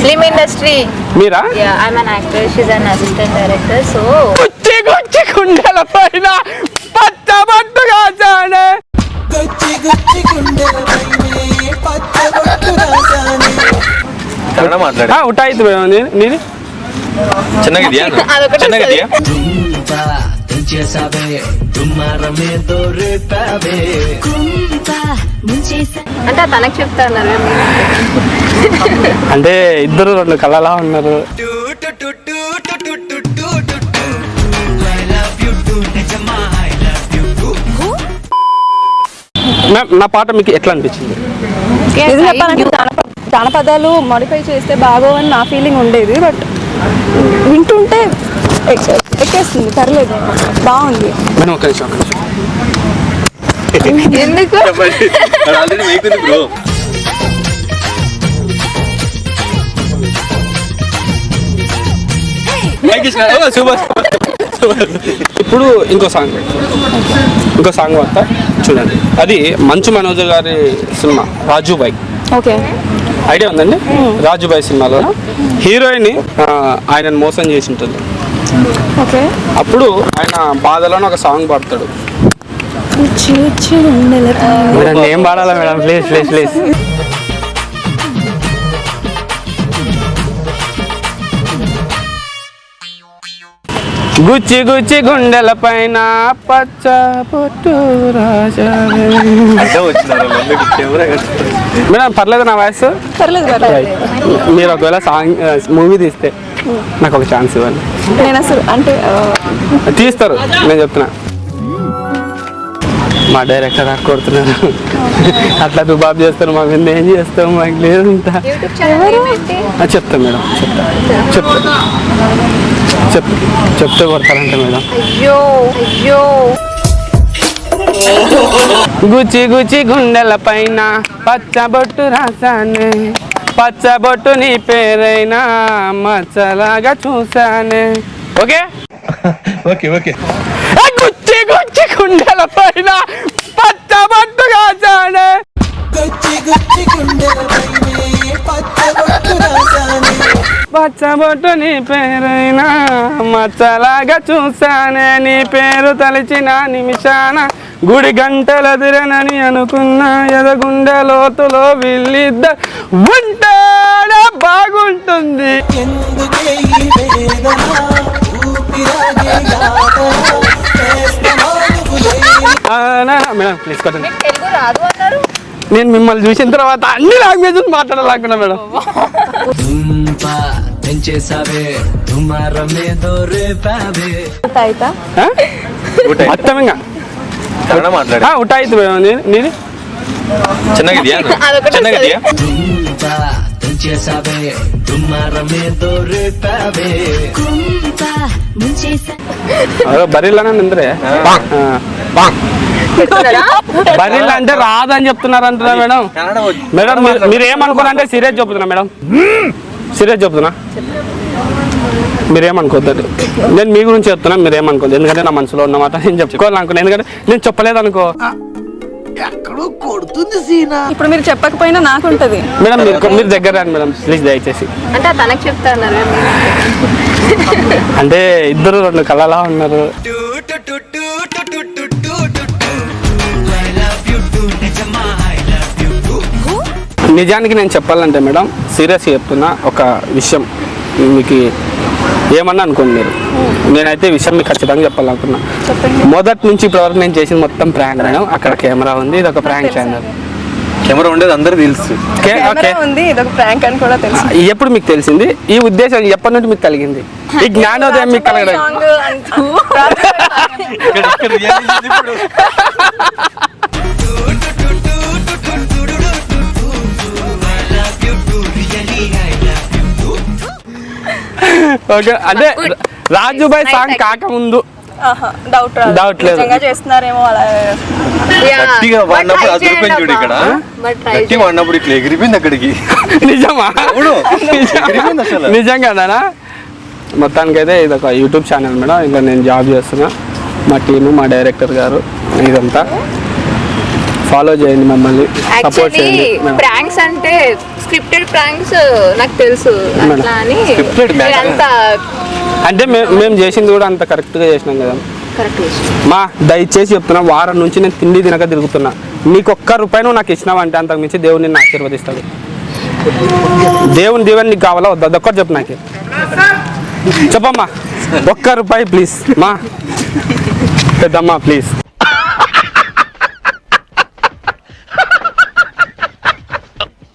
Film industry. Meera? I am an actor, she's an assistant director. So గుచ్చి గుచ్చి గుండెల పైన పచ్చబట్టుగా జానే గుచ్చి గుచ్చి గుండెలపైనే పచ్చబొట్టు రాసానే. కన్నడ మాట్లాడు. ఉటాయితు నీది చిన్నగిదియా అదొకటి చిన్నగిదియా కుంపా తెంచేసావే దుమ్మారమే దొరిపావే. అంటే తనకు చెప్తా అన్నారు. అంటే ఇద్దరు రెండు కళ్ళలా ఉన్నారు. మ్యామ్, నా పాట మీకు ఎట్లా అనిపించింది? నిజం చెప్పాలంటే జానపదాలు మోడిఫై చేస్తే బాగోవని నా ఫీలింగ్ ఉండేది. బట్ వింటుంటే ఎక్కేస్తుంది, పర్లేదు, బాగుంది. మేడం ఒక నిమిషం ఎందుకు ఆల్రెడీ వేకుంది బ్రో. సూపర్. ఇప్పుడు ఇంకో సాంగ్ వస్తా చూడండి. అది మంచు మనోజ్ గారి సినిమా రాజుబాయ్. ఓకే, ఐడియా ఉందండి? రాజుబాయ్ సినిమాలో హీరోయిన్ ఆయనను మోసం చేసి ఉంటుంది. ఓకే. అప్పుడు ఆయన బాధలోనే ఒక సాంగ్ పాడతాడు. మేడం ఏం పాడాలా మేడం? Please please please. గుచ్చి గుచ్చి గుండెల పైన పచ్చ పొట్టు రాజా. మేడం పర్లేదు నా వాయిస్? పర్లేదు, పర్లేదు. మీరు ఒకవేళ సాంగ్ మూవీ తీస్తే నాకు ఒక ఛాన్స్ ఇవ్వండి. నేను అసలు అంటే తీస్తారు, నేను చెప్తున్నా. మా డైరెక్టర్ నాకు కొడుతున్నారు. అట్లా రుబాబ్ చేస్తారు, మా మీద ఏం చేస్తాం, మాకు లేదు. చెప్తాను మేడం, చెప్తే కొడతారంట మేడం. అయ్యో గుచ్చి గుచ్చి గుండెల పైన పచ్చబొట్టు రాసానే, పచ్చబొట్టు నీ పేరైనా మచ్చలాగా చూసానే. Okay okay okay. గుచ్చి గుచ్చి గుండెల పైన పచ్చబొట్టు రాసానే, గుచ్చి గుచ్చి గుండెలపైనే పచ్చబొట్టు రాసానే. పచ్చబొట్టు నీ పేరైనా మచ్చలాగా చూసానే. నీ పేరు తలిచిన నిమిషాన గుడి గంటలదిరనని అనుకున్నా. ఎదగుండె లోతులో వీళ్ళిద్దరు ఉంటాడా బాగుంటుంది. ఎందుకే ఈ వేదన ఊపిరాగే యాతన చేస్తమా నువ్వు లేని. మేడం ప్లీజ్ కొట్టండి. తెలుగు రాదు అన్నారు. నేను మిమ్మల్ని చూసిన తర్వాత అన్ని లాంగ్వేజెస్ మాట్లాడాలనుకున్నా మేడం. తుంపా తెంచేసావే దుమారమే దొరిపావే. అయితా మొత్తంగా కన్నడ మాట్లాడు. ఉటాయితు మేడం నీది చిన్నగిదియా అదొకటి చిన్నగిదియా తుంపా తెంచేసావే దుమారమే దొరిపావే. బరీలానే నిందరే. బరీలా అంటే రాదని చెప్తున్నారు అంటున్నా మేడం. మేడం మీరు ఏమనుకోరంటే సీరియస్ చెప్తున్నా మేడం, సీరియస్ చెప్తున్నా. మీరేమనుకోద్దండి, నేను మీ గురించి చెప్తున్నా, మీరేమనుకోద్దు. ఎందుకంటే నా మనసులో ఉన్నమాట నేను చెప్పుకోవాలనుకున్నాను. ఎందుకంటే నేను చెప్పలేదు అనుకో ఎక్కడో కొడుతుంది సీనా. ఇప్పుడు మీరు చెప్పకపోయినా నాకుంటది. మేడం. మీరు దగ్గర రండి మేడం ప్లీజ్, దయచేసి. అంటే తనకు చెప్తా అన్నారు. అంటే ఇద్దరు రెండు కళ్ళలా ఉన్నారు. నిజానికి నేను చెప్పాలంటే మేడం, సీరియస్గా చెప్తున్నా ఒక విషయం. మీకు ఏమన్నా అనుకోండి మీరు, నేనైతే ఈ విషయం మీకు ఖచ్చితంగా చెప్పాలనుకున్నా. మొదటి నుంచి ఇప్పటివరకు నేను చేసింది మొత్తం ప్రాంక్ మేడం. అక్కడ కెమెరా ఉంది, ఇది ఒక ప్రాంక్ ఛానల్. కెమెరా ఉండేది అందరూ తెలుసు. ఉంది, ఇదొక ప్రాంక్ అని కూడా తెలుసు. ఎప్పుడు మీకు తెలిసింది ఈ ఉద్దేశం? ఎప్పటి నుండి మీకు కలిగింది ఈ జ్ఞానోదయం? మీకు కలగడం ఓకే. అంటే రాజుబాయ్ సాంగ్ కాకముందు డౌట్ లేదు, చేస్తున్నారేమో అలా. గట్టిగా వాడినప్పుడు అదిరిపోయింది చూడు. ఇక్కడ గట్టిగా వాడినప్పుడు ఇట్లా ఎగిరిపోయింది అక్కడికి. నిజమా? ఎగిరిపోయింది అసలు. నిజం కదనా? మొత్తానికైతే ఇది ఒక యూట్యూబ్ ఛానల్ మేడం. ఇంకా నేను జాబ్ చేస్తున్నా, మా టీము, మా డైరెక్టర్ గారు, ఇదంతా ఫాలో చేయండి, మమ్మల్ని సపోర్ట్ చేయండి. ప్రాంక్స్ అంటే స్క్రిప్టెడ్ ప్రాంక్స్ నాకు తెలుసు అట్లా అని Scripted match. అంత అంటే మేము చేసింది కూడా అంత కరెక్ట్గా చేసినాం కదా కరెక్ట్ మా దయచేసి చెప్తున్నా, వారం నుంచి నేను తిండి తినక తిరుగుతున్నా. నీకు ఒక్క రూపాయి నువ్వు నాకు ఇచ్చినావంటే అంతకు మించి దేవుడు నిన్ను ఆశీర్వదిస్తాడు. దేవుని దీవెన నీకు కావాలా వద్దా? ఒక్కటి చెప్పు నాకే, చెప్పమ్మా. ఒక్క రూపాయి ప్లీజ్ మా పెద్దమ్మా ప్లీజ్.